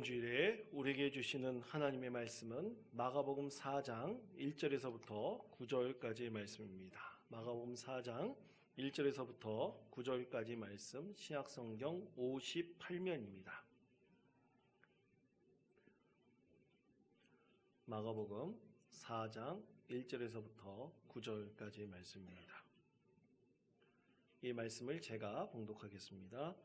주일에 우리에게 주시는 하나님의 말씀은 마가복음 4장 1절에서부터 9절까지의 말씀입니다. 마가복음 4장 1절에서부터 9절까지 말씀, 신약성경 58면입니다. 마가복음 4장 1절에서부터 9절까지의 말씀입니다. 이 말씀을 제가 봉독하겠습니다.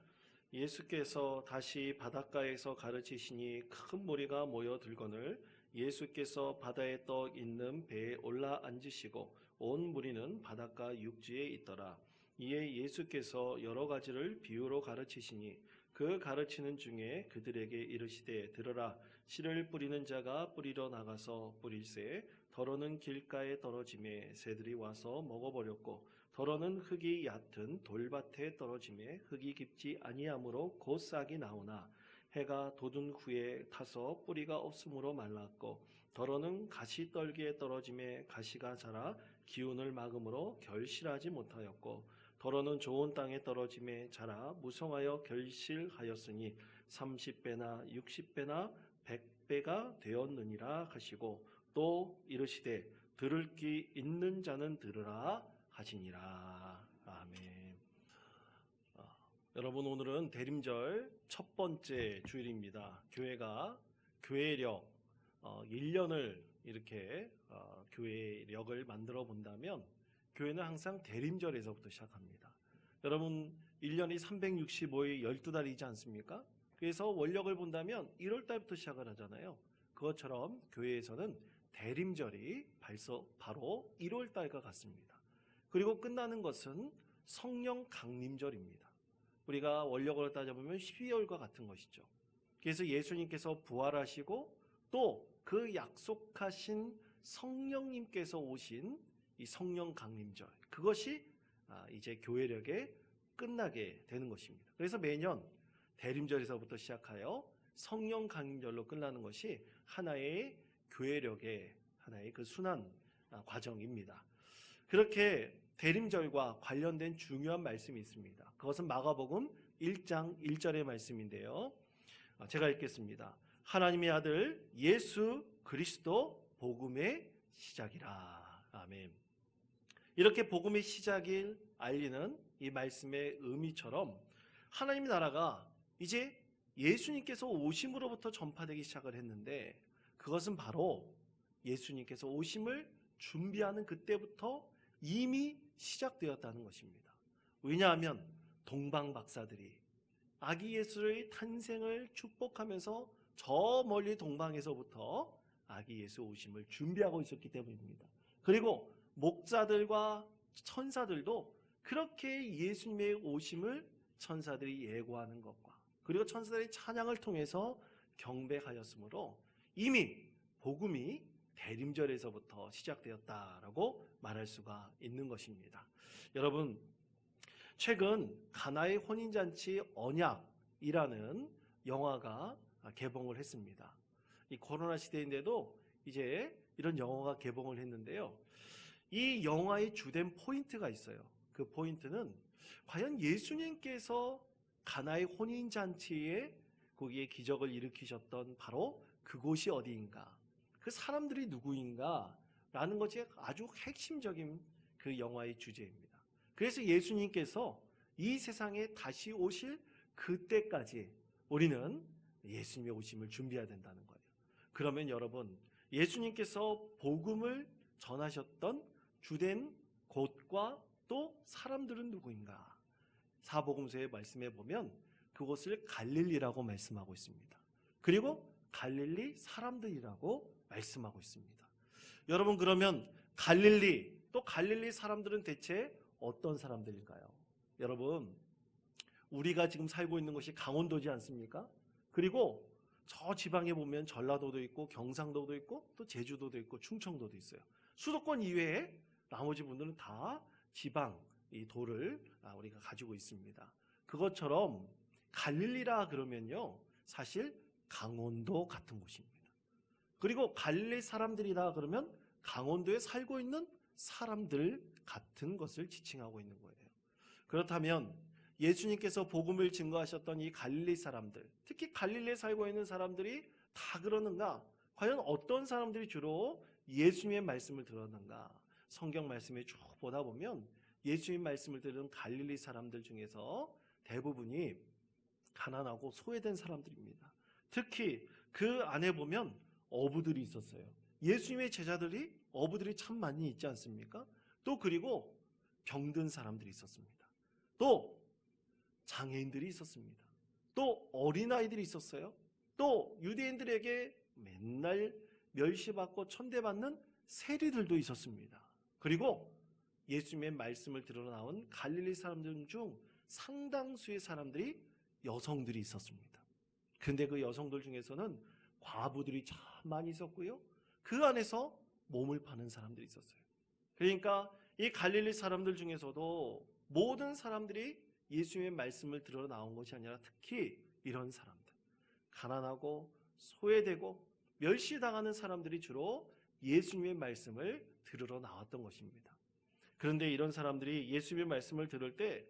예수께서 다시 바닷가에서 가르치시니 큰 무리가 모여들거늘 예수께서 바다에 떠 있는 배에 올라 앉으시고 온 무리는 바닷가 육지에 있더라. 이에 예수께서 여러 가지를 비유로 가르치시니 그 가르치는 중에 그들에게 이르시되 들으라. 씨를 뿌리는 자가 뿌리러 나가서 뿌릴새 더러는 길가에 떨어지매 새들이 와서 먹어버렸고 더러는 흙이 얕은 돌밭에 떨어지매 흙이 깊지 아니하므로 곧 싹이 나오나 해가 돋은 후에 타서 뿌리가 없으므로 말랐고 더러는 가시떨기에 떨어지매 가시가 자라 기운을 막음으로 결실하지 못하였고 더러는 좋은 땅에 떨어지매 자라 무성하여 결실하였으니 30배나 60배나 100배가 되었느니라 하시고 또 이르시되 들을 귀 있는 자는 들으라 하시니라. 아멘. 여러분, 오늘은 대림절 첫 번째 주일입니다. 교회가 교회력 1년을 이렇게 교회력을 만들어 본다면 교회는 항상 대림절에서부터 시작합니다. 여러분, 1년이 365일 12달이지 않습니까? 그래서 원력을 본다면 1월달부터 시작을 하잖아요. 그것처럼 교회에서는 대림절이 바로 1월달과 같습니다. 그리고 끝나는 것은 성령 강림절입니다. 우리가 원력으로 따져보면 12월과 같은 것이죠. 그래서 예수님께서 부활하시고 또 그 약속하신 성령님께서 오신 이 성령 강림절, 그것이 이제 교회력에 끝나게 되는 것입니다. 그래서 매년 대림절에서부터 시작하여 성령 강림절로 끝나는 것이 하나의 교회력의 하나의 그 순환 과정입니다. 그렇게 대림절과 관련된 중요한 말씀이 있습니다. 그것은 마가복음 1장 1절의 말씀인데요. 제가 읽겠습니다. 하나님의 아들 예수 그리스도 복음의 시작이라. 아멘. 이렇게 복음의 시작을 알리는 이 말씀의 의미처럼 하나님의 나라가 이제 예수님께서 오심으로부터 전파되기 시작을 했는데 그것은 바로 예수님께서 오심을 준비하는 그때부터 이미 시작되었다는 것입니다. 왜냐하면 동방 박사들이 아기 예수의 탄생을 축복하면서 저 멀리 동방에서부터 아기 예수 오심을 준비하고 있었기 때문입니다. 그리고 목자들과 천사들도 그렇게 예수님의 오심을 천사들이 예고하는 것과 그리고 천사들의 찬양을 통해서 경배하였으므로 이미 복음이 대림절에서부터 시작되었다라고 말할 수가 있는 것입니다. 여러분, 최근 가나의 혼인잔치 언약이라는 영화가 개봉을 했습니다. 이 코로나 시대인데도 이제 이런 영화가 개봉을 했는데요. 이 영화의 주된 포인트가 있어요. 그 포인트는 과연 예수님께서 가나의 혼인잔치에 거기에 기적을 일으키셨던 바로 그곳이 어디인가, 그 사람들이 누구인가 라는 것이 아주 핵심적인 그 영화의 주제입니다. 그래서 예수님께서 이 세상에 다시 오실 그때까지 우리는 예수님의 오심을 준비해야 된다는 거예요. 그러면 여러분, 예수님께서 복음을 전하셨던 주된 곳과 또 사람들은 누구인가? 사복음서의 말씀에 보면 그곳을 갈릴리라고 말씀하고 있습니다. 그리고 갈릴리 사람들이라고 말씀하고 있습니다. 여러분, 그러면 갈릴리, 또 갈릴리 사람들은 대체 어떤 사람들일까요? 여러분, 우리가 지금 살고 있는 곳이 강원도지 않습니까? 그리고 저 지방에 보면 전라도도 있고 경상도도 있고 또 제주도도 있고 충청도도 있어요. 수도권 이외에 나머지 분들은 다 지방, 이 도를 우리가 가지고 있습니다. 그것처럼 갈릴리라 그러면요, 사실 강원도 같은 곳입니다. 그리고 갈릴리 사람들이다 그러면 강원도에 살고 있는 사람들 같은 것을 지칭하고 있는 거예요. 그렇다면 예수님께서 복음을 증거하셨던 이 갈릴리 사람들, 특히 갈릴리에 살고 있는 사람들이 다 그러는가? 과연 어떤 사람들이 주로 예수님의 말씀을 들었는가? 성경 말씀에 쭉 보다 보면 예수님 말씀을 들은 갈릴리 사람들 중에서 대부분이 가난하고 소외된 사람들입니다. 특히 그 안에 보면 어부들이 있었어요. 예수님의 제자들이 어부들이 참 많이 있지 않습니까? 또 그리고 병든 사람들이 있었습니다. 또 장애인들이 있었습니다. 또 어린아이들이 있었어요. 또 유대인들에게 맨날 멸시받고 천대받는 세리들도 있었습니다. 그리고 예수님의 말씀을 들어 나온 갈릴리 사람들 중 상당수의 사람들이 여성들이 있었습니다. 그런데 그 여성들 중에서는 과부들이 참 많이 있었고요. 그 안에서 몸을 파는 사람들이 있었어요. 그러니까 이 갈릴리 사람들 중에서도 모든 사람들이 예수님의 말씀을 들어 나온 것이 아니라 특히 이런 사람들, 가난하고 소외되고 멸시당하는 사람들이 주로 예수님의 말씀을 들으러 나왔던 것입니다. 그런데 이런 사람들이 예수님의 말씀을 들을 때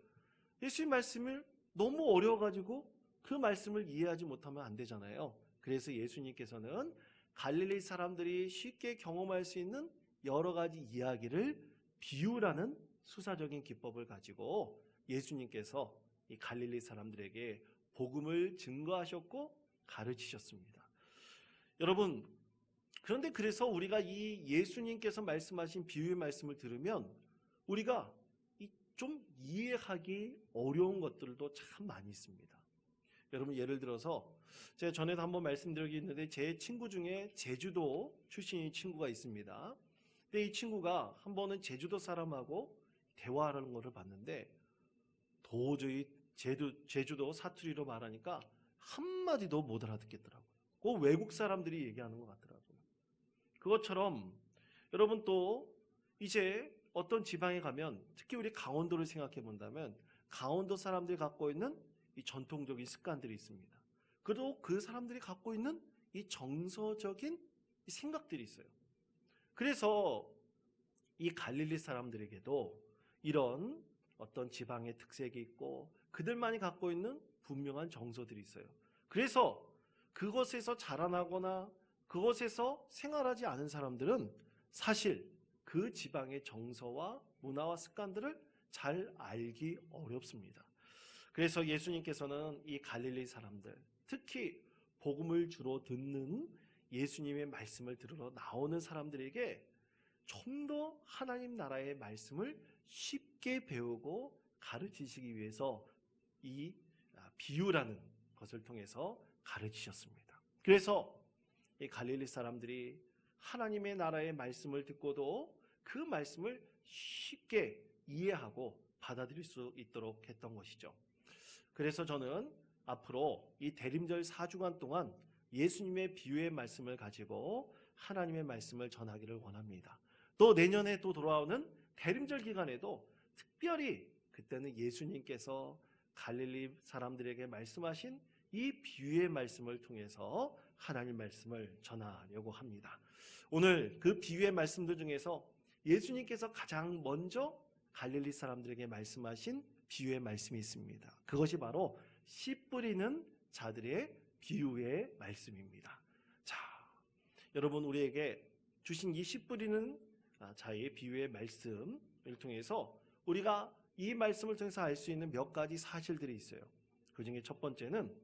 예수님의 말씀을 너무 어려워가지고 그 말씀을 이해하지 못하면 안 되잖아요. 그래서 예수님께서는 갈릴리 사람들이 쉽게 경험할 수 있는 여러 가지 이야기를 비유라는 수사적인 기법을 가지고 예수님께서 이 갈릴리 사람들에게 복음을 증거하셨고 가르치셨습니다. 여러분, 그런데 그래서 우리가 이 예수님께서 말씀하신 비유의 말씀을 들으면 우리가 좀 이해하기 어려운 것들도 참 많이 있습니다. 여러분, 예를 들어서 제가 전에도 한번 말씀드리겠는데 제 친구 중에 제주도 출신의 친구가 있습니다. 근데 이 친구가 한 번은 제주도 사람하고 대화하는 것을 봤는데 도저히 제주도 사투리로 말하니까 한마디도 못 알아듣겠더라고요. 그 외국 사람들이 얘기하는 것 같더라고요. 그것처럼 여러분 또 이제 어떤 지방에 가면 특히 우리 강원도를 생각해 본다면 강원도 사람들이 갖고 있는 이 전통적인 습관들이 있습니다. 그리고 그 사람들이 갖고 있는 이 정서적인 이 생각들이 있어요. 그래서 이 갈릴리 사람들에게도 이런 어떤 지방의 특색이 있고 그들만이 갖고 있는 분명한 정서들이 있어요. 그래서 그것에서 자라나거나 그것에서 생활하지 않은 사람들은 사실 그 지방의 정서와 문화와 습관들을 잘 알기 어렵습니다. 그래서 예수님께서는 이 갈릴리 사람들, 특히 복음을 주로 듣는 예수님의 말씀을 들으러 나오는 사람들에게 좀 더 하나님 나라의 말씀을 쉽게 배우고 가르치시기 위해서 이 비유라는 것을 통해서 가르치셨습니다. 그래서 이 갈릴리 사람들이 하나님의 나라의 말씀을 듣고도 그 말씀을 쉽게 이해하고 받아들일 수 있도록 했던 것이죠. 그래서 저는 앞으로 이 대림절 4주간 동안 예수님의 비유의 말씀을 가지고 하나님의 말씀을 전하기를 원합니다. 또 내년에 또 돌아오는 대림절 기간에도 특별히 그때는 예수님께서 갈릴리 사람들에게 말씀하신 이 비유의 말씀을 통해서 하나님 말씀을 전하려고 합니다. 오늘 그 비유의 말씀들 중에서 예수님께서 가장 먼저 갈릴리 사람들에게 말씀하신 비유의 말씀이 있습니다. 그것이 바로 씨 뿌리는 자들의 비유의 말씀입니다. 자, 여러분 우리에게 주신 이 씨 뿌리는 자의 비유의 말씀을 통해서 우리가 이 말씀을 통해서 알 수 있는 몇 가지 사실들이 있어요. 그 중에 첫 번째는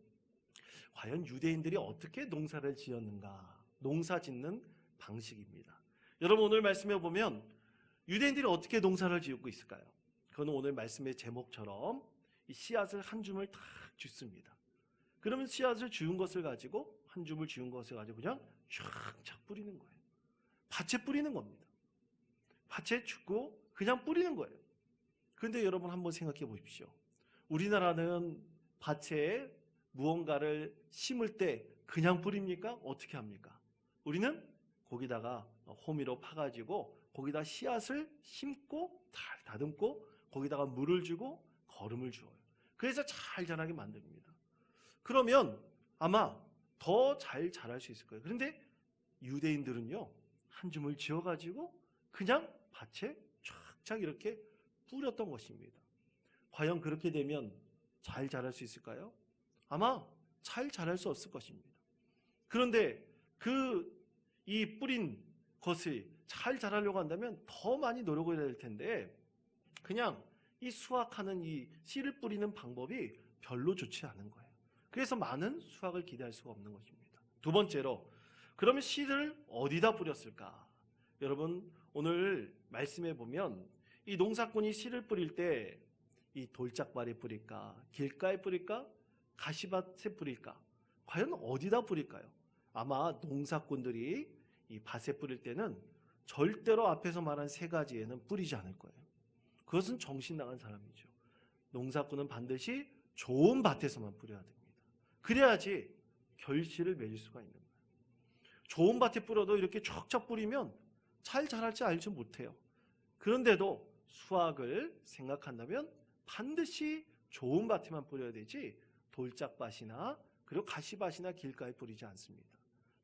과연 유대인들이 어떻게 농사를 지었는가, 농사 짓는 방식입니다. 여러분 오늘 말씀에 보면 유대인들이 어떻게 농사를 지었고 있을까요? 그건 오늘 말씀의 제목처럼 이 씨앗을 한 줌을 탁 줍습니다. 그러면 씨앗을 주운 것을 가지고 한 줌을 주운 것을 가지고 그냥 쫙쫙 뿌리는 거예요. 밭에 뿌리는 겁니다. 밭에 주고 그냥 뿌리는 거예요. 그런데 여러분 한번 생각해 보십시오. 우리나라는 밭에 무언가를 심을 때 그냥 뿌립니까? 어떻게 합니까? 우리는 거기다가 호미로 파가지고 거기다 씨앗을 심고 다듬고 거기다가 물을 주고 거름을 주어요. 그래서 잘 자라게 만듭니다. 그러면 아마 더 잘 자랄 수 있을 거예요. 그런데 유대인들은요, 한 줌을 지어가지고 그냥 밭에 쫙쫙 이렇게 뿌렸던 것입니다. 과연 그렇게 되면 잘 자랄 수 있을까요? 아마 잘 자랄 수 없을 것입니다. 그런데 이 뿌린 것이 잘 자라려고 한다면 더 많이 노력을 해야 될 텐데 그냥 이 수확하는 이 씨를 뿌리는 방법이 별로 좋지 않은 거예요. 그래서 많은 수확을 기대할 수가 없는 것입니다. 두 번째로, 그러면 씨를 어디다 뿌렸을까? 여러분, 오늘 말씀해 보면 이 농사꾼이 씨를 뿌릴 때 이 돌짝발에 뿌릴까? 길가에 뿌릴까? 가시밭에 뿌릴까? 과연 어디다 뿌릴까요? 아마 농사꾼들이 이 밭에 뿌릴 때는 절대로 앞에서 말한 세 가지에는 뿌리지 않을 거예요. 그것은 정신 나간 사람이죠. 농사꾼은 반드시 좋은 밭에서만 뿌려야 됩니다. 그래야지 결실을 맺을 수가 있는 거예요. 좋은 밭에 뿌려도 이렇게 척척 뿌리면 잘 자랄지 알지 못해요. 그런데도 수확을 생각한다면 반드시 좋은 밭에만 뿌려야 되지 돌짝밭이나 그리고 가시밭이나 길가에 뿌리지 않습니다.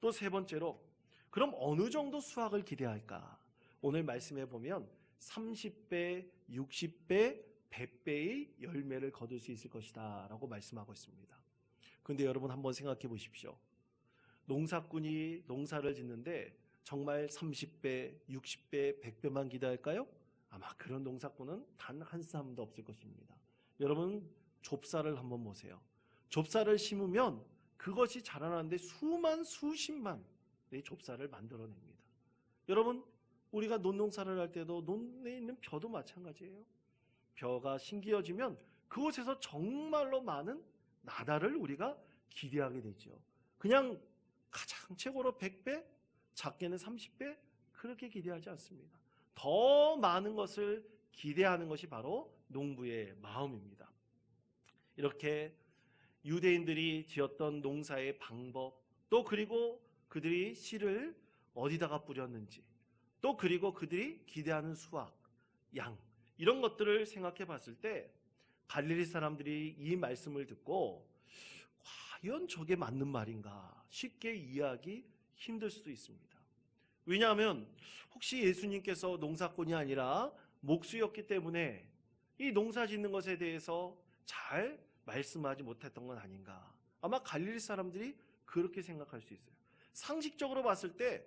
또 세 번째로, 그럼 어느 정도 수확을 기대할까? 오늘 말씀해 보면 30배, 60배, 100배의 열매를 거둘 수 있을 것이다 라고 말씀하고 있습니다. 그런데 여러분 한번 생각해 보십시오. 농사꾼이 농사를 짓는데 정말 30배, 60배, 100배만 기대할까요? 아마 그런 농사꾼은 단 한 사람도 없을 것입니다. 여러분, 좁쌀을 한번 보세요. 좁쌀을 심으면 그것이 자라나는데 수십만 의 좁쌀을 만들어냅니다. 여러분, 우리가 논농사를 할 때도 논에 있는 벼도 마찬가지예요. 벼가 심기어지면 그곳에서 정말로 많은 나달을 우리가 기대하게 되죠. 그냥 가장 최고로 100배, 작게는 30배 그렇게 기대하지 않습니다. 더 많은 것을 기대하는 것이 바로 농부의 마음입니다. 이렇게 유대인들이 지었던 농사의 방법, 또 그리고 그들이 씨를 어디다가 뿌렸는지, 또 그리고 그들이 기대하는 수확, 양, 이런 것들을 생각해 봤을 때 갈릴리 사람들이 이 말씀을 듣고 과연 저게 맞는 말인가 쉽게 이해하기 힘들 수도 있습니다. 왜냐하면 혹시 예수님께서 농사꾼이 아니라 목수였기 때문에 이 농사 짓는 것에 대해서 잘 말씀하지 못했던 건 아닌가. 아마 갈릴리 사람들이 그렇게 생각할 수 있어요. 상식적으로 봤을 때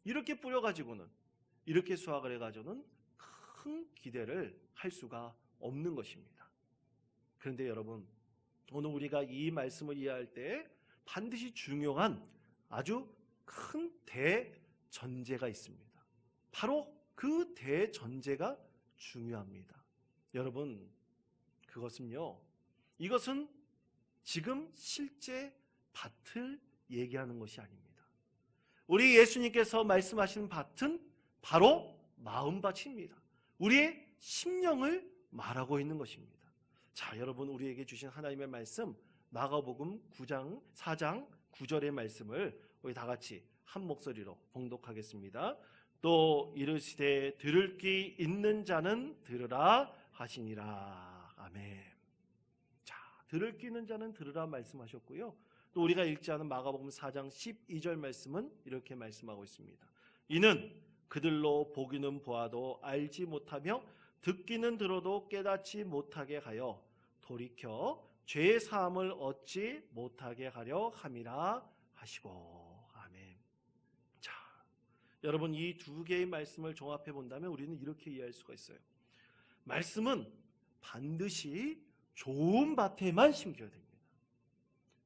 이렇게 뿌려가지고는, 이렇게 수확을 해가지고는 큰 기대를 할 수가 없는 것입니다. 그런데 여러분, 오늘 우리가 이 말씀을 이해할 때 반드시 중요한 아주 큰 대전제가 있습니다. 바로 그 대전제가 중요합니다. 여러분, 그것은요, 이것은 지금 실제 밭을 얘기하는 것이 아닙니다. 우리 예수님께서 말씀하시는 밭은 바로 마음밭입니다. 우리의 심령을 말하고 있는 것입니다. 자, 여러분, 우리에게 주신 하나님의 말씀 마가복음 4장 9절의 말씀을 우리 다 같이 한 목소리로 봉독하겠습니다. 또 이르시되 들을 귀 있는 자는 들으라 하시니라. 아멘. 자, 들을 귀 있는 자는 들으라 말씀하셨고요. 또 우리가 읽지 않은 마가복음 4장 12절 말씀은 이렇게 말씀하고 있습니다. 이는 그들로 보기는 보아도 알지 못하며 듣기는 들어도 깨닫지 못하게 하여 돌이켜 죄의 사함을 얻지 못하게 하려 함이라 하시고. 아멘. 자, 여러분, 이 두 개의 말씀을 종합해 본다면 우리는 이렇게 이해할 수가 있어요. 말씀은 반드시 좋은 밭에만 심겨야 됩니다.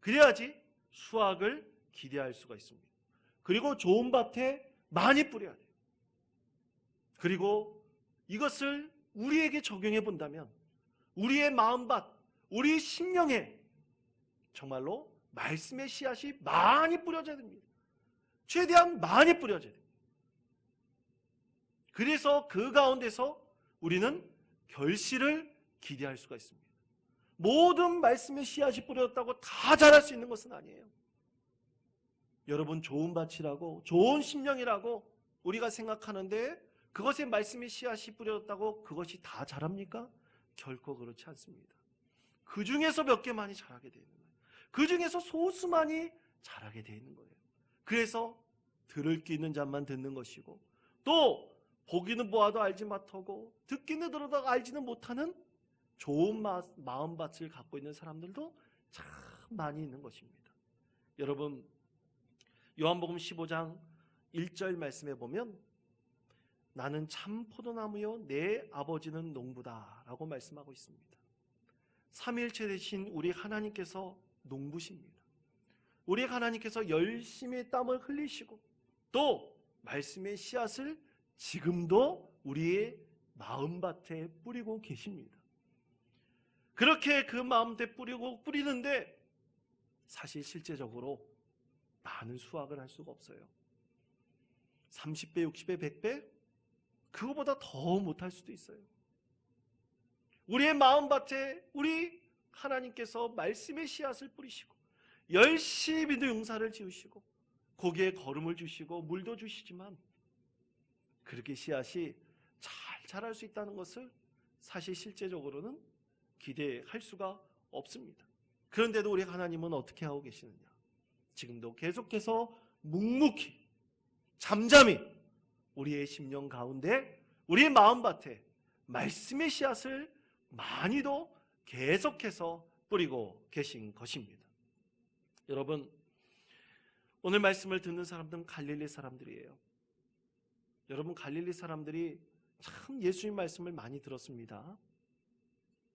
그래야지 수확을 기대할 수가 있습니다. 그리고 좋은 밭에 많이 뿌려야 돼요. 그리고 이것을 우리에게 적용해 본다면 우리의 마음밭, 우리 심령에 정말로 말씀의 씨앗이 많이 뿌려져야 됩니다. 최대한 많이 뿌려져야 됩니다. 그래서 그 가운데서 우리는 결실을 기대할 수가 있습니다. 모든 말씀의 씨앗이 뿌려졌다고 다 자랄 수 있는 것은 아니에요. 여러분, 좋은 밭이라고, 좋은 심령이라고 우리가 생각하는데 그것에 말씀의 씨앗이 뿌려졌다고 그것이 다 자랍니까? 결코 그렇지 않습니다. 그 중에서 몇 개만이 자라게 되는 거예요. 그 중에서 소수만이 자라게 되는 거예요. 그래서 들을 귀 있는 자만 듣는 것이고, 또 보기는 보아도 알지 못하고 듣기는 들어도 알지는 못하는 좋은 마음밭을 갖고 있는 사람들도 참 많이 있는 것입니다. 여러분, 요한복음 15장 1절 말씀에 보면 나는 참 포도나무요 내 아버지는 농부다 라고 말씀하고 있습니다. 삼위일체 되신 우리 하나님께서 농부십니다. 우리 하나님께서 열심히 땀을 흘리시고 또 말씀의 씨앗을 지금도 우리의 마음밭에 뿌리고 계십니다. 그렇게 그 마음밭에 뿌리는데 사실 실제적으로 많은 수확을 할 수가 없어요. 30배, 60배, 100배? 그거보다 더 못할 수도 있어요. 우리의 마음밭에 우리 하나님께서 말씀의 씨앗을 뿌리시고 열심히 농사를 지으시고 거기에 거름을 주시고 물도 주시지만 그렇게 씨앗이 잘 자랄 수 있다는 것을 사실 실제적으로는 기대할 수가 없습니다. 그런데도 우리 하나님은 어떻게 하고 계시느냐? 지금도 계속해서 묵묵히 잠잠히 우리의 심령 가운데 우리의 마음밭에 말씀의 씨앗을 많이도 계속해서 뿌리고 계신 것입니다. 여러분, 오늘 말씀을 듣는 사람들은 갈릴리 사람들이에요. 여러분, 갈릴리 사람들이 참 예수님 말씀을 많이 들었습니다.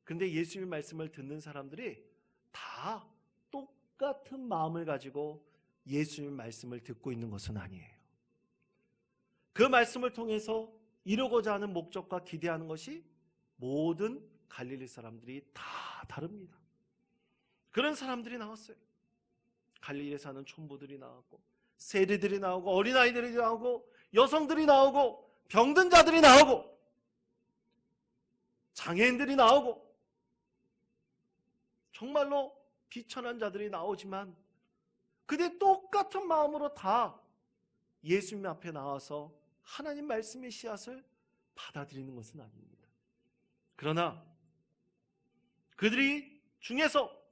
그런데 예수님 말씀을 듣는 사람들이 다 똑같은 마음을 가지고 예수님 말씀을 듣고 있는 것은 아니에요. 그 말씀을 통해서 이루고자 하는 목적과 기대하는 것이 모든 갈릴리 사람들이 다 다릅니다. 그런 사람들이 나왔어요. 갈릴리에 사는 촌부들이 나왔고 세리들이 나오고 어린아이들이 나오고 여성들이 나오고 병든 자들이 나오고 장애인들이 나오고 정말로 비천한 자들이 나오지만 그들이 똑같은 마음으로 다 예수님 앞에 나와서 하나님 말씀의 씨앗을 받아들이는 것은 아닙니다. 그러나 그들이 중에서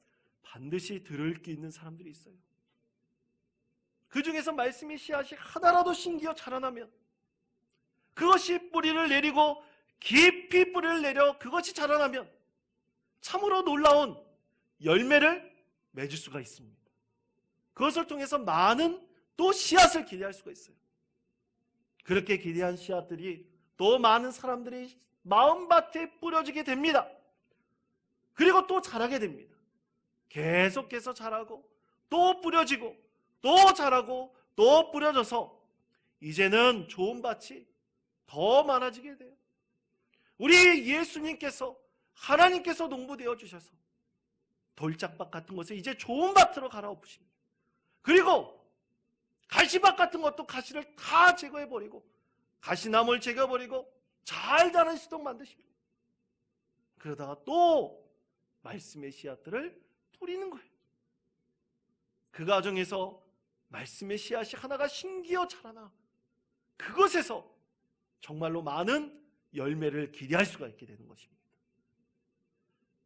반드시 들을 게 있는 사람들이 있어요. 그 중에서 말씀의 씨앗이 하나라도 심기어 자라나면 그것이 뿌리를 내리고 깊이 뿌리를 내려 그것이 자라나면 참으로 놀라운 열매를 맺을 수가 있습니다. 그것을 통해서 많은 또 씨앗을 기대할 수가 있어요. 그렇게 기대한 씨앗들이 또 많은 사람들이 마음밭에 뿌려지게 됩니다. 그리고 또 자라게 됩니다. 계속해서 자라고 또 뿌려지고 또 자라고 또 뿌려져서 이제는 좋은 밭이 더 많아지게 돼요. 우리 예수님께서 하나님께서 농부되어 주셔서 돌짝밭 같은 것을 이제 좋은 밭으로 갈아엎으십니다. 그리고 가시밭 같은 것도 가시를 다 제거해버리고 가시나무를 제거해버리고 잘 자라는 씨도 만드십니다. 그러다가 또 말씀의 씨앗들을 뿌리는 거예요. 그 과정에서 말씀의 씨앗이 하나가 심기어 자라나 그것에서 정말로 많은 열매를 기대할 수가 있게 되는 것입니다.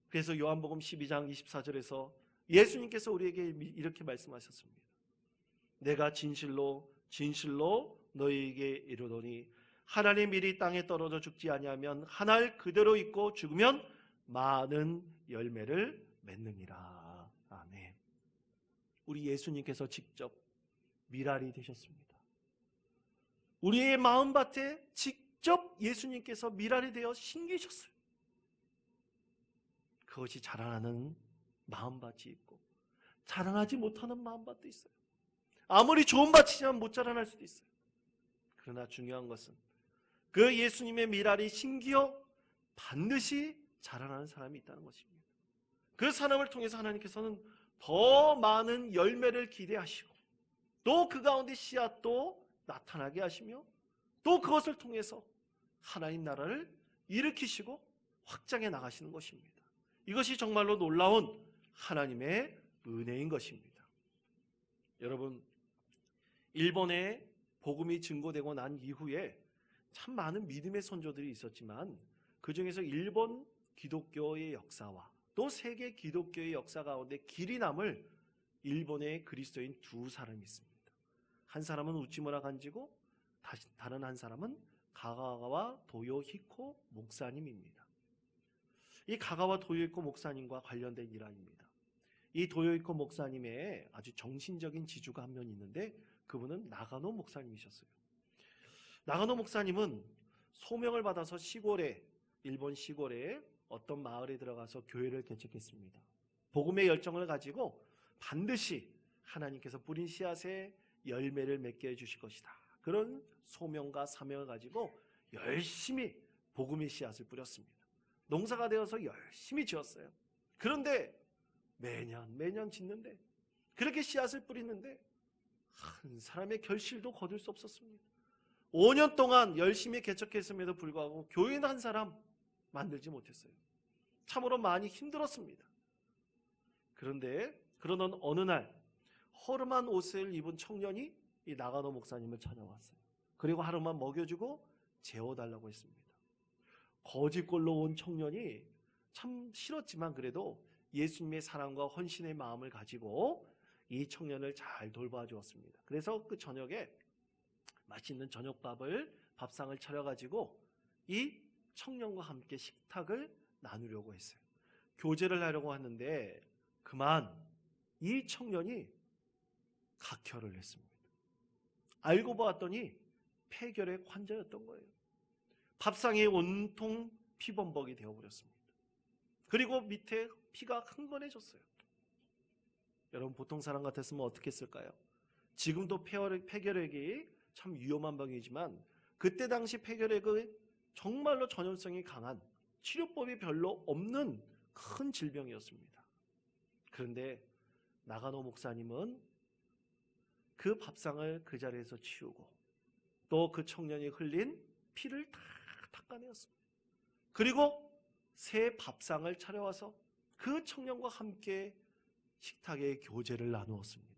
그래서 요한복음 12장 24절에서 예수님께서 우리에게 이렇게 말씀하셨습니다. 내가 진실로 진실로 너희에게 이르노니 하나님 밀이 땅에 떨어져 죽지 아니하면 한 알 그대로 있고 죽으면 많은 열매를 맺느니라. 아멘. 우리 예수님께서 직접 밀알이 되셨습니다. 우리의 마음밭에 직접 예수님께서 밀알이 되어 심기셨어요. 그것이 자라나는 마음밭이 있고 자라나지 못하는 마음밭도 있어요. 아무리 좋은 밭이지만 못 자라날 수도 있어요. 그러나 중요한 것은 그 예수님의 밀알이 심기어 반드시 자라나는 사람이 있다는 것입니다. 그 사람을 통해서 하나님께서는 더 많은 열매를 기대하시고 또 그 가운데 씨앗도 나타나게 하시며 또 그것을 통해서 하나님 나라를 일으키시고 확장해 나가시는 것입니다. 이것이 정말로 놀라운 하나님의 은혜인 것입니다. 여러분, 일본에 복음이 증거되고 난 이후에 참 많은 믿음의 선조들이 있었지만 그 중에서 일본 기독교의 역사와 또 세계 기독교의 역사 가운데 길이 남을 일본의 그리스도인 두 사람이 있습니다. 한 사람은 우찌무라 간지고 다른 한 사람은 가가와 도요히코 목사님입니다. 이 가가와 도요이코 목사님과 관련된 일화입니다. 이 도요이코 목사님의 아주 정신적인 지주가 한 명 있는데 그분은 나가노 목사님이셨어요. 나가노 목사님은 소명을 받아서 일본 시골에 어떤 마을에 들어가서 교회를 개척했습니다. 복음의 열정을 가지고 반드시 하나님께서 뿌린 씨앗에 열매를 맺게 해주실 것이다. 그런 소명과 사명을 가지고 열심히 복음의 씨앗을 뿌렸습니다. 농사가 되어서 열심히 지었어요. 그런데 매년 짓는데, 그렇게 씨앗을 뿌리는데 한 사람의 결실도 거둘 수 없었습니다. 5년 동안 열심히 개척했음에도 불구하고 교인 한 사람 만들지 못했어요. 참으로 많이 힘들었습니다. 그런데 그러던 어느 날 허름한 옷을 입은 청년이 이 나가노 목사님을 찾아왔어요. 그리고 하루만 먹여주고 재워달라고 했습니다. 거지꼴로 온 청년이 참 싫었지만 그래도 예수님의 사랑과 헌신의 마음을 가지고 이 청년을 잘 돌봐주었습니다. 그래서 그 저녁에 맛있는 밥상을 차려가지고 이 청년과 함께 식탁을 나누려고 했어요. 교제를 하려고 하는데 그만 이 청년이 각혈을 했습니다. 알고 보았더니 폐결핵 환자였던 거예요. 밥상이 온통 피범벅이 되어버렸습니다. 그리고 밑에 피가 흥건해졌어요. 여러분 보통 사람 같았으면 어떻게 했을까요? 지금도 폐결핵이 참 위험한 병이지만 그때 당시 폐결핵은 정말로 전염성이 강한 치료법이 별로 없는 큰 질병이었습니다. 그런데 나가노 목사님은 그 밥상을 그 자리에서 치우고 또 그 청년이 흘린 피를 다 닦아내었습니다. 그리고 새 밥상을 차려와서 그 청년과 함께 식탁에 교제를 나누었습니다.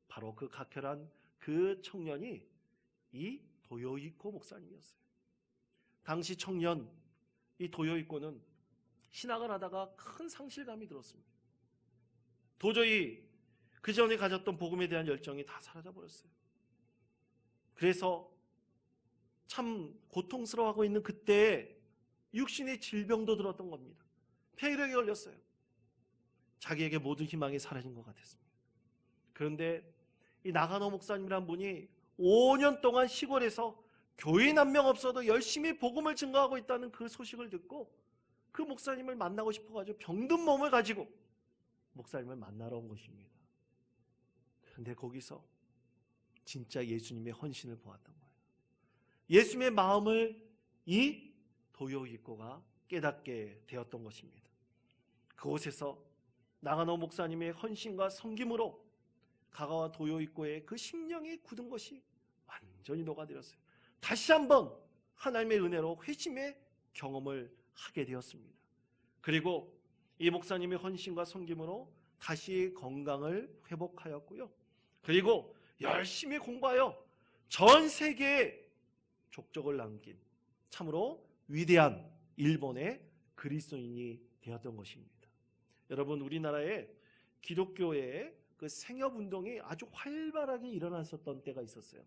바로 그 각혈한 그 청년이 이 도요이코 목사님이었어요. 당시 청년 이 도요이코는 신학을 하다가 큰 상실감이 들었습니다. 도저히 그 전에 가졌던 복음에 대한 열정이 다 사라져버렸어요. 그래서 참 고통스러워하고 있는 그때에 육신의 질병도 들었던 겁니다. 폐결핵에 걸렸어요. 자기에게 모든 희망이 사라진 것 같았습니다. 그런데 이 나가노 목사님이란 분이 5년 동안 시골에서 교인 한 명 없어도 열심히 복음을 증거하고 있다는 그 소식을 듣고 그 목사님을 만나고 싶어가지고 병든 몸을 가지고 목사님을 만나러 온 것입니다. 그런데 거기서 진짜 예수님의 헌신을 보았던 거예요. 예수님의 마음을 이 도요이코가 깨닫게 되었던 것입니다. 그곳에서 나가노 목사님의 헌신과 섬김으로 가가와 도요이코의 그 심령이 굳은 것이 완전히 녹아들었어요. 다시 한번 하나님의 은혜로 회심의 경험을 하게 되었습니다. 그리고 이 목사님의 헌신과 섬김으로 다시 건강을 회복하였고요. 그리고 열심히 공부하여 전 세계에 족적을 남긴 참으로 위대한 일본의 그리스도인이 되었던 것입니다. 여러분 우리나라에 기독교의 그 생협운동이 아주 활발하게 일어났었던 때가 있었어요.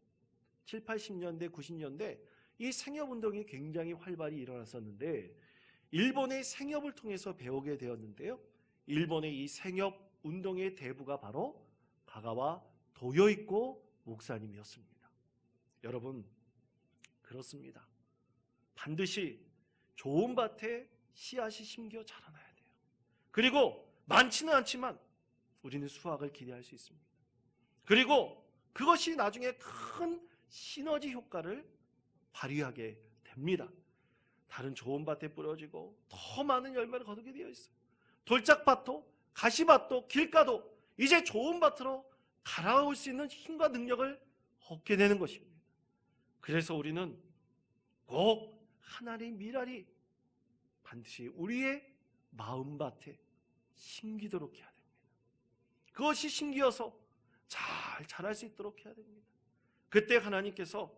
7, 80년대, 90년대 이 생협운동이 굉장히 활발히 일어났었는데 일본의 생협을 통해서 배우게 되었는데요. 일본의 이 생협운동의 대부가 바로 가가와 도요이코 목사님이었습니다. 여러분 그렇습니다. 반드시 좋은 밭에 씨앗이 심겨 자라나야 돼요. 그리고 많지는 않지만 우리는 수확을 기대할 수 있습니다. 그리고 그것이 나중에 큰 시너지 효과를 발휘하게 됩니다. 다른 좋은 밭에 뿌려지고 더 많은 열매를 거두게 되어 있어요. 돌짝밭도 가시밭도 길가도 이제 좋은 밭으로 갈아올 수 있는 힘과 능력을 얻게 되는 것입니다. 그래서 우리는 꼭 하나님의 미랄이 반드시 우리의 마음밭에 심기도록 해야 됩니다. 그것이 심기어서 잘 자랄 수 있도록 해야 됩니다. 그때 하나님께서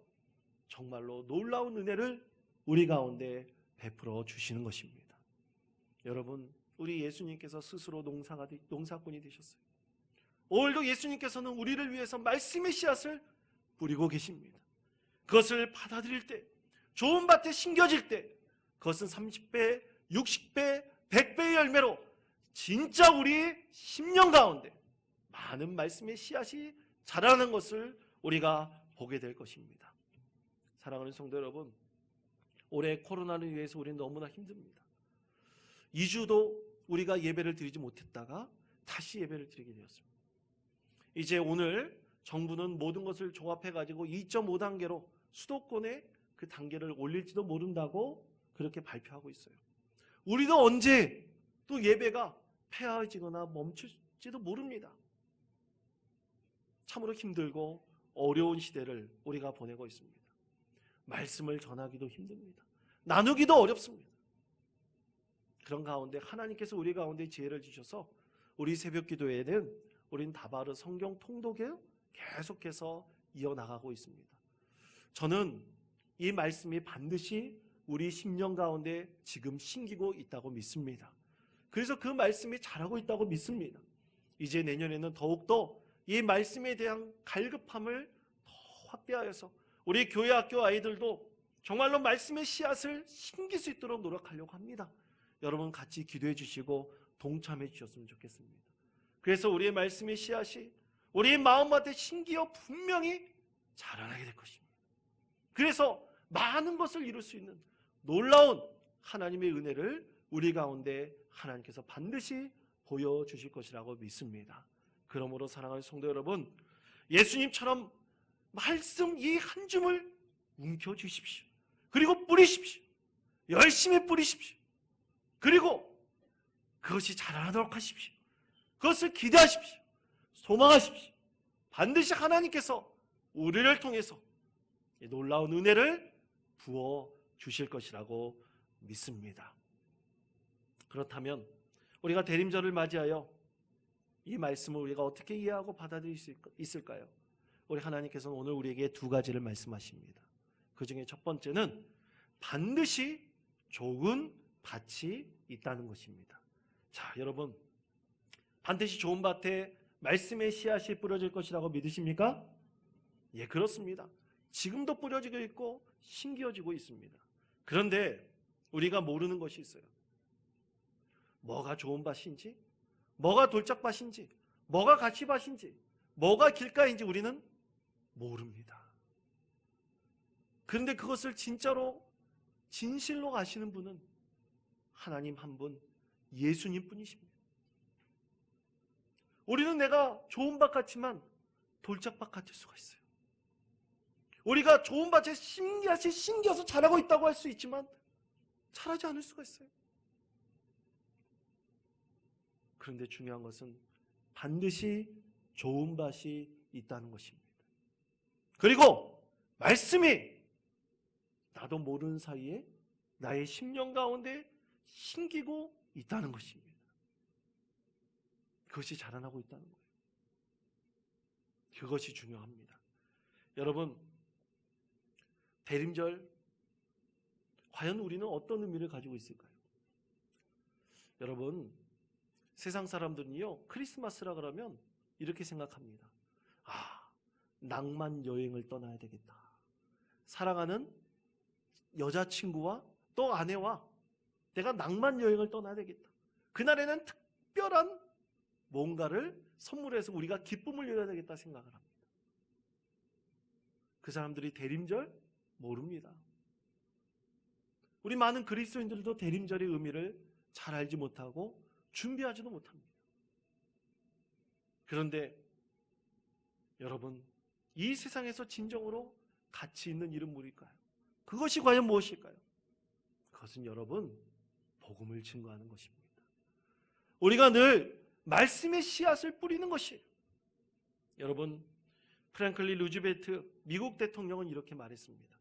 정말로 놀라운 은혜를 우리 가운데 베풀어 주시는 것입니다. 여러분 우리 예수님께서 스스로 농사꾼이 되셨어요. 오늘도 예수님께서는 우리를 위해서 말씀의 씨앗을 뿌리고 계십니다. 그것을 받아들일 때 좋은 밭에 심겨질 때 그것은 30배, 60배, 100배의 열매로 진짜 우리 10년 가운데 많은 말씀의 씨앗이 자라는 것을 우리가 보게 될 것입니다. 사랑하는 성도 여러분, 올해 코로나로 인해서 우리는 너무나 힘듭니다. 2주도 우리가 예배를 드리지 못했다가 다시 예배를 드리게 되었습니다. 이제 오늘 정부는 모든 것을 종합해가지고 2.5단계로 수도권에 그 단계를 올릴지도 모른다고 그렇게 발표하고 있어요. 우리도 언제 또 예배가 폐하해지거나 멈출지도 모릅니다. 참으로 힘들고 어려운 시대를 우리가 보내고 있습니다. 말씀을 전하기도 힘듭니다. 나누기도 어렵습니다. 그런 가운데 하나님께서 우리 가운데 지혜를 주셔서 우리 새벽 기도회에는 우린 다바르 성경 통독에 계속해서 이어나가고 있습니다. 저는 이 말씀이 반드시 우리 10년 가운데 지금 심기고 있다고 믿습니다. 그래서 그 말씀이 자라고 있다고 믿습니다. 이제 내년에는 더욱더 이 말씀에 대한 갈급함을 더 확대하여서 우리 교회 학교 아이들도 정말로 말씀의 씨앗을 심길 수 있도록 노력하려고 합니다. 여러분 같이 기도해 주시고 동참해 주셨으면 좋겠습니다. 그래서 우리의 말씀의 씨앗이 우리의 마음밭에 심기어 분명히 자라나게 될 것입니다. 그래서 많은 것을 이룰 수 있는 놀라운 하나님의 은혜를 우리 가운데 하나님께서 반드시 보여주실 것이라고 믿습니다. 그러므로 사랑하는 성도 여러분, 예수님처럼 말씀 이 한 줌을 움켜주십시오. 그리고 뿌리십시오. 열심히 뿌리십시오. 그리고 그것이 자라나도록 하십시오. 그것을 기대하십시오. 소망하십시오. 반드시 하나님께서 우리를 통해서 놀라운 은혜를 부어주실 것이라고 믿습니다. 그렇다면 우리가 대림절을 맞이하여 이 말씀을 우리가 어떻게 이해하고 받아들일 수 있을까요? 우리 하나님께서는 오늘 우리에게 두 가지를 말씀하십니다. 그 중에 첫 번째는 반드시 좋은 밭이 있다는 것입니다. 자, 여러분, 반드시 좋은 밭에 말씀의 씨앗이 뿌려질 것이라고 믿으십니까? 예, 그렇습니다. 지금도 뿌려지고 있고 심겨지고 있습니다. 그런데 우리가 모르는 것이 있어요. 뭐가 좋은 밭인지, 뭐가 돌짝밭인지, 뭐가 가시밭인지, 뭐가 길가인지 우리는 모릅니다. 그런데 그것을 진짜로 진실로 아시는 분은 하나님 한 분, 예수님 뿐이십니다. 우리는 내가 좋은 밭 같지만 돌짝밭 같을 수가 있어요. 우리가 좋은 밭에 심기앗이 심겨서 자라고 있다고 할 수 있지만 자라지 않을 수가 있어요. 그런데 중요한 것은 반드시 좋은 밭이 있다는 것입니다. 그리고 말씀이 나도 모르는 사이에 나의 심령 가운데 심기고 있다는 것입니다. 그것이 자라나고 있다는 거예요. 그것이 중요합니다. 여러분, 대림절 과연 우리는 어떤 의미를 가지고 있을까요? 여러분, 세상 사람들은요, 크리스마스라 그러면 이렇게 생각합니다. 아, 낭만 여행을 떠나야 되겠다. 사랑하는 여자친구와 또 아내와 내가 낭만 여행을 떠나야 되겠다. 그날에는 특별한 뭔가를 선물해서 우리가 기쁨을 누려야 되겠다 생각을 합니다. 그 사람들이 대림절 모릅니다. 우리 많은 그리스도인들도 대림절의 의미를 잘 알지 못하고 준비하지도 못합니다. 그런데 여러분, 이 세상에서 진정으로 가치 있는 일은 무엇일까요? 그것이 과연 무엇일까요? 그것은 여러분, 복음을 증거하는 것입니다. 우리가 늘 말씀의 씨앗을 뿌리는 것이에요. 여러분, 프랭클린 루즈벨트 미국 대통령은 이렇게 말했습니다.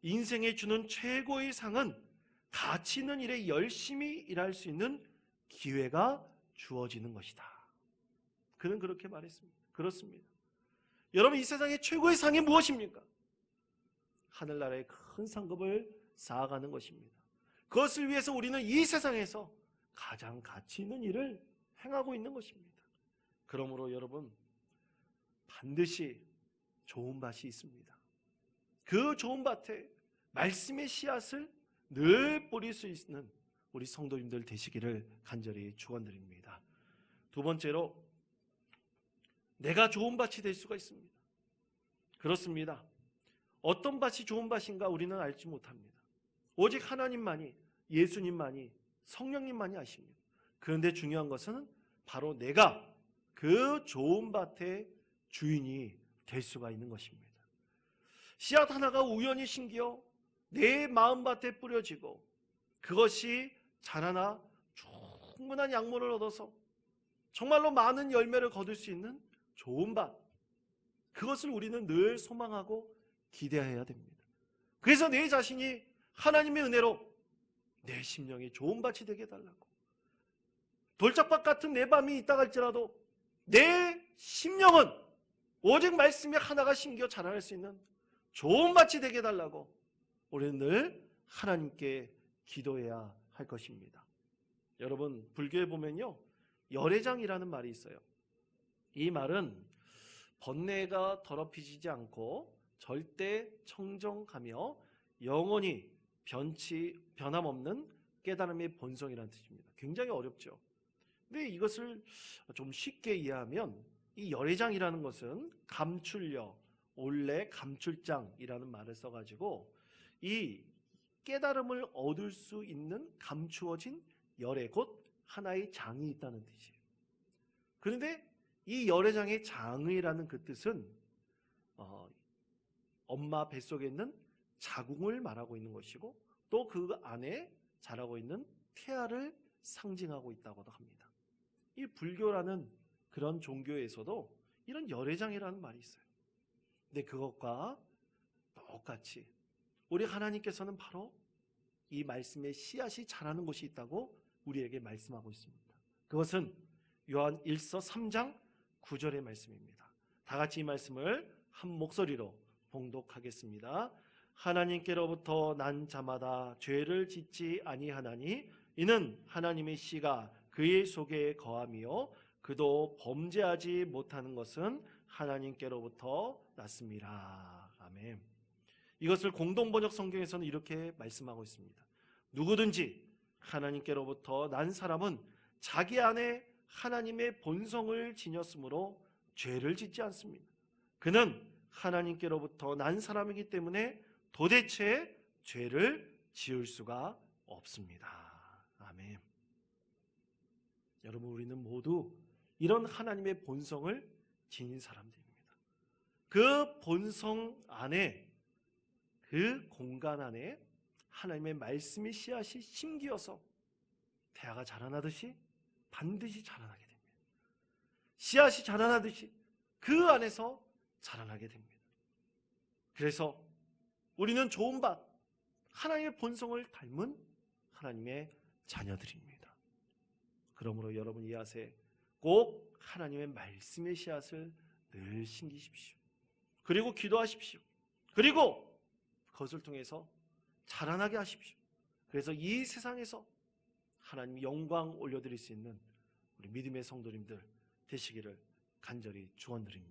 인생에 주는 최고의 상은 가치 있는 일에 열심히 일할 수 있는 기회가 주어지는 것이다. 그는 그렇게 말했습니다. 그렇습니다. 여러분, 이 세상의 최고의 상이 무엇입니까? 하늘나라의 큰 상급을 쌓아가는 것입니다. 그것을 위해서 우리는 이 세상에서 가장 가치 있는 일을 행하고 있는 것입니다. 그러므로 여러분, 반드시 좋은 밭이 있습니다. 그 좋은 밭에 말씀의 씨앗을 늘 뿌릴 수 있는 우리 성도님들 되시기를 간절히 축원드립니다. 두 번째로, 내가 좋은 밭이 될 수가 있습니다. 그렇습니다. 어떤 밭이 좋은 밭인가 우리는 알지 못합니다. 오직 하나님만이, 예수님만이, 성령님만이 아십니다. 그런데 중요한 것은 바로 내가 그 좋은 밭의 주인이 될 수가 있는 것입니다. 씨앗 하나가 우연히 심겨 내 마음밭에 뿌려지고 그것이 자라나 충분한 양분을 얻어서 정말로 많은 열매를 거둘 수 있는 좋은 밭, 그것을 우리는 늘 소망하고 기대해야 됩니다. 그래서 내 자신이 하나님의 은혜로 내 심령이 좋은 밭이 되게 해달라고, 돌짝밭 같은 내 밤이 있다 할지라도 내 심령은 오직 말씀이 하나가 심겨 자라날 수 있는 좋은 밭이 되게 해달라고 우리는 늘 하나님께 기도해야 할 것입니다. 여러분, 불교에 보면요, 열애장이라는 말이 있어요. 이 말은 번뇌가 더럽히지지 않고 절대 청정하며 영원히 변함없는 깨달음의 본성이라는 뜻입니다. 굉장히 어렵죠. 근데 이것을 좀 쉽게 이해하면 이 열애장이라는 것은 감출력, 원래 감출장이라는 말을 써가지고 이 깨달음을 얻을 수 있는 감추어진 열애, 곧 하나의 장이 있다는 뜻이에요. 그런데 이 열애장의 장이라는 그 뜻은 엄마 뱃속에 있는 자궁을 말하고 있는 것이고 또 그 안에 자라고 있는 태아를 상징하고 있다고도 합니다. 이 불교라는 그런 종교에서도 이런 열애장이라는 말이 있어요. 근데 그것과 똑같이 우리 하나님께서는 바로 이 말씀의 씨앗이 자라는 곳이 있다고 우리에게 말씀하고 있습니다. 그것은 요한 1서 3장 9절의 말씀입니다. 다 같이 이 말씀을 한 목소리로 봉독하겠습니다. 하나님께로부터 난 자마다 죄를 짓지 아니하나니 이는 하나님의 씨가 그의 속에 거함이요 그도 범죄하지 못하는 것은 하나님께로부터 났습니다. 아멘. 이것을 공동번역 성경에서는 이렇게 말씀하고 있습니다. 누구든지 하나님께로부터 난 사람은 자기 안에 하나님의 본성을 지녔으므로 죄를 짓지 않습니다. 그는 하나님께로부터 난 사람이기 때문에 도대체 죄를 지을 수가 없습니다. 아멘. 여러분, 우리는 모두 이런 하나님의 본성을 지닌 사람들입니다. 그 본성 안에, 그 공간 안에 하나님의 말씀의 씨앗이 심기어서 태아가 자라나듯이 반드시 자라나게 됩니다. 씨앗이 자라나듯이 그 안에서 자라나게 됩니다. 그래서 우리는 좋은 밭, 하나님의 본성을 닮은 하나님의 자녀들입니다. 그러므로 여러분 이하세 꼭 하나님의 말씀의 씨앗을 늘 심기십시오. 그리고 기도하십시오. 그리고 그것을 통해서 자라나게 하십시오. 그래서 이 세상에서 하나님 영광 올려드릴 수 있는 우리 믿음의 성도님들 되시기를 간절히 축원드립니다.